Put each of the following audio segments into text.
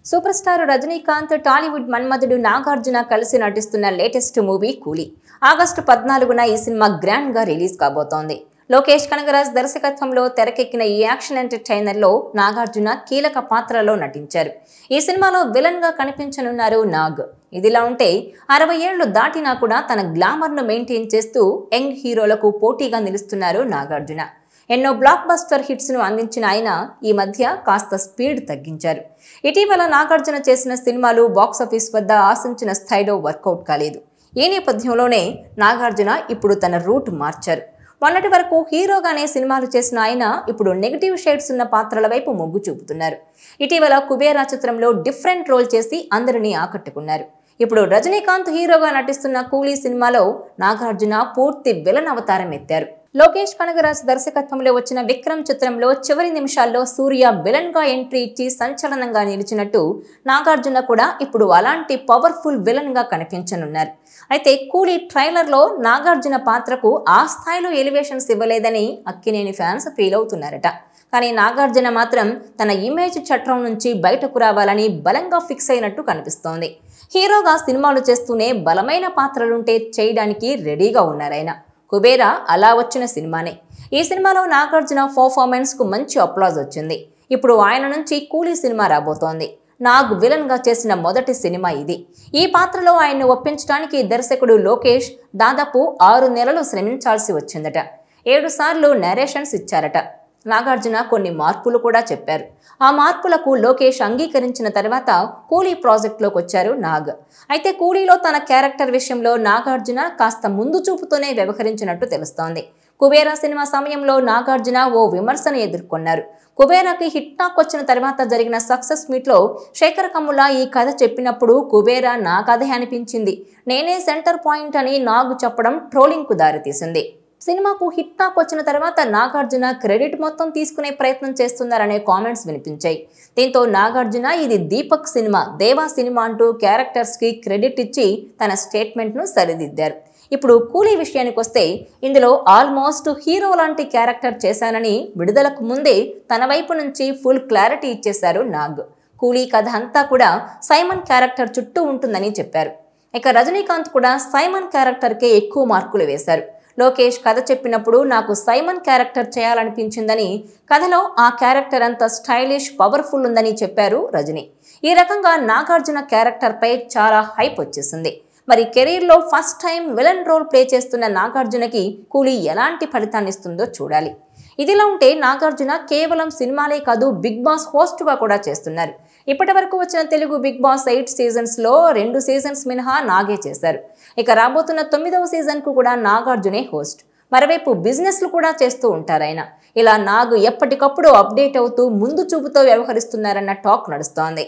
Super star Rajinikanth Tollywood మన్మధుడు నాగార్జున కలిసి నటిస్తున్న latest movie కూలీ. ఆగస్టు 14న ఈ సినిమా గ్రాండ్ గా రిలీజ్ కాబోతోంది. లోకేష్ కనగరాజ్ దర్శకత్వంలో తెరకెక్కిన ఈ యాక్షన్ ఎంటర్టైనర్ లో నాగార్జున కీలక పాత్రలో నటించారు. ఈ సినిమాలో విలన్ గా కనిపించనున్నారు నాగ్. ఇదిలా ఉంటే 60 ఏళ్లు దాటినా కూడా తన గ్లామర్ ను మెయింటైన్ చేస్తూ యంగ్ హీరోలకు పోటీగా నిలుస్తున్నారు నాగార్జున. ఎన్నో బ్లాక్ బస్టర్ హిట్స్ ను అందించిన ఆయన ఈ మధ్య కాస్త స్పీడ్ తగ్గించారు. ఇటీవల నాగార్జున చేసిన సినిమాలు బాక్సాఫీస్ వద్ద ఆశించిన స్థాయిలో వర్కౌట్ కాలేదు. ఈ నేపథ్యంలోనే నాగార్జున ఇప్పుడు తన రూట్ మార్చారు. మొన్నటి వరకు హీరోగానే సినిమాలు చేసిన ఆయన ఇప్పుడు నెగిటివ్ షేడ్స్ ఉన్న పాత్రల వైపు మొగ్గు చూపుతున్నారు. ఇటీవల కుబేరా చిత్రంలో డిఫరెంట్ రోల్ చేసి అందరినీ ఆకట్టుకున్నారు. ఇప్పుడు రజనీకాంత్ హీరోగా నటిస్తున్న కూలీ సినిమాలో నాగార్జున పూర్తి విలన్ అవతారం ఎత్తారు. లోకేష్ కనగరాజ్ దర్శకత్వంలో వచ్చిన విక్రమ్ చిత్రంలో చివరి నిమిషాల్లో సూర్య విలన్ గా ఎంట్రీ ఇచ్చి సంచలనంగా నిలిచినట్టు నాగార్జున కూడా ఇప్పుడు అలాంటి పవర్ఫుల్ విలన్ గా కనిపించనున్నారు. అయితే కూలీ ట్రైలర్ లో నాగార్జున పాత్రకు ఆ స్థాయిలో ఎలివేషన్స్ ఇవ్వలేదని అక్కినేని ఫ్యాన్స్ ఫీల్ అవుతున్నారట. కానీ నాగార్జున మాత్రం తన ఇమేజ్ చట్రం నుంచి బయటకు రావాలని బలంగా ఫిక్స్ అయినట్టు కనిపిస్తోంది. హీరోగా సినిమాలు చేస్తూనే బలమైన పాత్రలుంటే చేయడానికి రెడీగా ఉన్నారాయన. కుబేరా అలా వచ్చిన సినిమానే. ఈ సినిమాలో నాగార్జున పర్ఫార్మెన్స్ కు మంచి అప్లాజ్ వచ్చింది. ఇప్పుడు ఆయన నుంచి కూలీ సినిమా రాబోతోంది. నాగ్ విలన్ గా చేసిన మొదటి సినిమా ఇది. ఈ పాత్రలో ఆయన్ని ఒప్పించడానికి దర్శకుడు లోకేష్ దాదాపు 6 నెలలు శ్రమించాల్సి వచ్చిందట. 7 సార్లు నరేషన్స్ ఇచ్చారట. నాగార్జున కొన్ని మార్పులు కూడా చెప్పారు. ఆ మార్పులకు లోకేష్ అంగీకరించిన తర్వాత కూలీ ప్రాజెక్ట్లోకి వచ్చారు నాగ్. అయితే కూలీలో తన క్యారెక్టర్ విషయంలో నాగార్జున కాస్త ముందు చూపుతోనే వ్యవహరించినట్టు తెలుస్తోంది. కుబేరా సినిమా సమయంలో నాగార్జున ఓ విమర్శను ఎదుర్కొన్నారు. కుబేరాకి హిట్ టాక్ వచ్చిన తర్వాత జరిగిన సక్సెస్ మీట్లో శేఖర్ కమ్ముల ఈ కథ చెప్పినప్పుడు కుబేరా నా కథే అనిపించింది, నేనే సెంటర్ పాయింట్ అని నాగ్ చెప్పడం ట్రోలింగ్ కు దారితీసింది. సినిమాకు హిట్ టాక్ వచ్చిన తర్వాత నాగార్జున క్రెడిట్ మొత్తం తీసుకునే ప్రయత్నం చేస్తున్నారనే కామెంట్స్ వినిపించాయి. దీంతో నాగార్జున ఇది దీపక్ సినిమా, దేవా సినిమా అంటూ క్యారెక్టర్స్ కి క్రెడిట్ ఇచ్చి తన స్టేట్మెంట్ ను సరిదిద్దారు. ఇప్పుడు కూలీ విషయానికి వస్తే ఇందులో ఆల్మోస్ట్ హీరో లాంటి క్యారెక్టర్ చేశానని విడుదలకు ముందే తన వైపు నుంచి ఫుల్ క్లారిటీ ఇచ్చేశారు నాగ్. కూలీ కథ అంతా కూడా సైమన్ క్యారెక్టర్ చుట్టూ ఉంటుందని చెప్పారు. ఇక రజనీకాంత్ కూడా సైమన్ క్యారెక్టర్కే ఎక్కువ మార్కులు వేశారు. లోకేష్ కథ చెప్పినప్పుడు నాకు సైమన్ క్యారెక్టర్ చేయాలనిపించిందని, కథలో ఆ క్యారెక్టర్ అంత స్టైలిష్ పవర్ఫుల్ ఉందని చెప్పారు రజనీ. ఈ రకంగా నాగార్జున క్యారెక్టర్ పై చాలా హైప్ వచ్చేసింది. మరి కెరీర్లో first time villain role play చేస్తున్న నాగార్జునకి కూలీ ఎలాంటి ఫలితాన్ని ఇస్తుందో చూడాలి. ఇదిలా ఉంటే నాగార్జున కేవలం సినిమాలే కాదు, బిగ్ బాస్ హోస్ట్ గా కూడా చేస్తున్నారు. ఇప్పటి వరకు వచ్చిన తెలుగు బిగ్ బాస్ 8 సీజన్స్ లో 2 సీజన్స్ మినహా నాగే చేశారు. ఇక రాబోతున్న 9వ సీజన్ కు కూడా నాగార్జునే హోస్ట్. మరోవైపు బిజినెస్లు కూడా చేస్తూ ఉంటారాయన. ఇలా నాగ్ ఎప్పటికప్పుడు అప్డేట్ అవుతూ ముందు చూపుతో వ్యవహరిస్తున్నారన్న టాక్ నడుస్తోంది.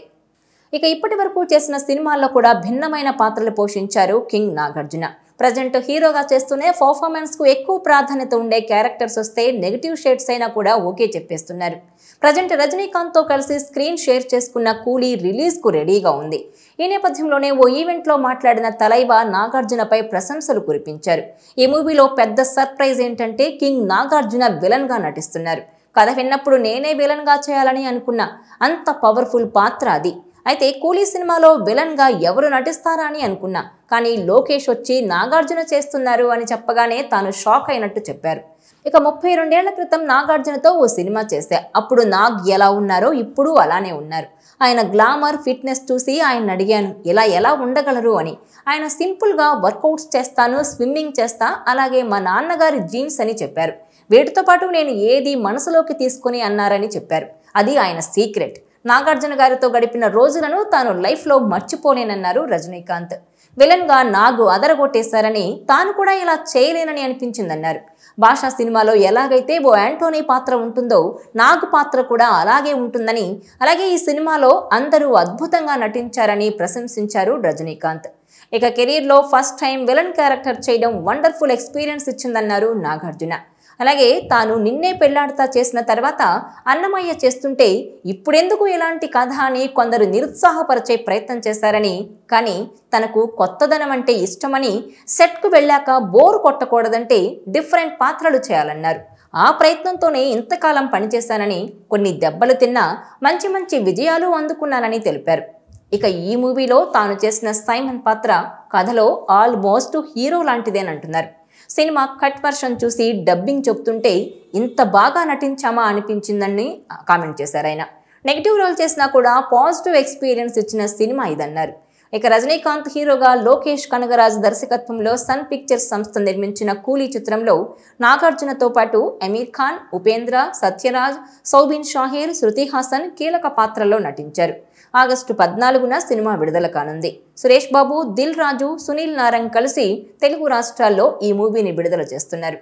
ఇక ఇప్పటి వరకు చేసిన సినిమాల్లో కూడా భిన్నమైన పాత్రలు పోషించారు కింగ్ నాగార్జున. ప్రజెంట్ హీరోగా చేస్తూనే పర్ఫార్మెన్స్ కు ఎక్కువ ప్రాధాన్యత ఉండే క్యారెక్టర్స్ వస్తే నెగిటివ్ షేడ్స్ అయినా కూడా ఓకే చెప్పేస్తున్నారు. ప్రజెంట్ రజనీకాంత్ తో కలిసి స్క్రీన్ షేర్ చేసుకున్న కూలీ రిలీజ్ కు రెడీగా ఉంది. ఈ నేపథ్యంలోనే ఓ ఈవెంట్ లో మాట్లాడిన తలైవా నాగార్జునపై ప్రశంసలు కురిపించారు. ఈ మూవీలో పెద్ద సర్ప్రైజ్ ఏంటంటే కింగ్ నాగార్జున విలన్ గా నటిస్తున్నారు. కథ విన్నప్పుడు నేనే విలన్ గా చేయాలని అనుకున్నా, అంత పవర్ఫుల్ పాత్ర అది. అయితే కూలీ సినిమాలో విలన్ గా ఎవరు నటిస్తారా అని అనుకున్నా, కానీ లోకేష్ వచ్చి నాగార్జున చేస్తున్నారు అని చెప్పగానే తాను షాక్ అయినట్టు చెప్పారు. ఇక 32 ఏళ్ల క్రితం నాగార్జునతో ఓ సినిమా చేశా. అప్పుడు నాగ్ ఎలా ఉన్నారో ఇప్పుడు అలానే ఉన్నారు. ఆయన గ్లామర్, ఫిట్నెస్ చూసి ఆయన అడిగాను ఇలా ఎలా ఉండగలరు అని. ఆయన సింపుల్ గా వర్కౌట్స్ చేస్తాను, స్విమ్మింగ్ చేస్తా, అలాగే మా నాన్నగారి జీన్స్ అని చెప్పారు. వీటితో పాటు నేను ఏది మనసులోకి తీసుకుని అన్నారని చెప్పారు. అది ఆయన సీక్రెట్. నాగార్జున గారితో గడిపిన రోజులను తాను లైఫ్ లో మర్చిపోలేనన్నారు రజనీకాంత్. విలన్ గా నాగు అదరగొట్టేశారని, తాను కూడా ఇలా చేయలేనని అనిపించిందన్నారు. భాషా సినిమాలో ఎలాగైతే ఓ యాంటోనీ పాత్ర ఉంటుందో నాగ్ పాత్ర కూడా అలాగే ఉంటుందని, అలాగే ఈ సినిమాలో అందరూ అద్భుతంగా నటించారని ప్రశంసించారు రజనీకాంత్. ఇక కెరీర్లో ఫస్ట్ టైం విలన్ క్యారెక్టర్ చేయడం వండర్ఫుల్ ఎక్స్పీరియన్స్ ఇచ్చిందన్నారు నాగార్జున. అలాగే తాను నిన్నే పెళ్లాడతా చేసిన తర్వాత అన్నమయ్య చేస్తుంటే ఇప్పుడెందుకు ఇలాంటి కథ అని కొందరు నిరుత్సాహపరిచే ప్రయత్నం చేశారని, కానీ తనకు కొత్తదనం అంటే ఇష్టమని, సెట్కు వెళ్ళాక బోరు కొట్టకూడదంటే డిఫరెంట్ పాత్రలు చేయాలన్నారు. ఆ ప్రయత్నంతోనే ఇంతకాలం పనిచేశానని, కొన్ని దెబ్బలు తిన్నా మంచి మంచి విజయాలు అందుకున్నానని తెలిపారు. ఇక ఈ మూవీలో తాను చేసిన సైమన్ పాత్ర కథలో ఆల్మోస్ట్ హీరో లాంటిదేనంటున్నారు. సినిమా కట్ వర్షన్ చూసి డబ్బింగ్ చెప్తుంటే ఇంత బాగా నటించామా అనిపించిందని కామెంట్ చేశారు ఆయన. నెగిటివ్ రోల్ చేసినా కూడా పాజిటివ్ ఎక్స్పీరియన్స్ ఇచ్చిన సినిమా ఇదన్నారు. ఇక రజనీకాంత్ హీరోగా లోకేష్ కనగరాజ్ దర్శకత్వంలో సన్ పిక్చర్స్ సంస్థ నిర్మించిన కూలీ చిత్రంలో నాగార్జునతో పాటు అమీర్ ఖాన్, ఉపేంద్ర, సత్యరాజ్, సౌబిన్ షాహీర్, శృతి హాసన్ కీలక పాత్రల్లో నటించారు. ఆగస్టు 14న సినిమా విడుదల కానుంది. సురేష్ బాబు, దిల్ రాజు, సునీల్ నారంగ్ కలిసి తెలుగు రాష్ట్రాల్లో ఈ మూవీని విడుదల చేస్తున్నారు.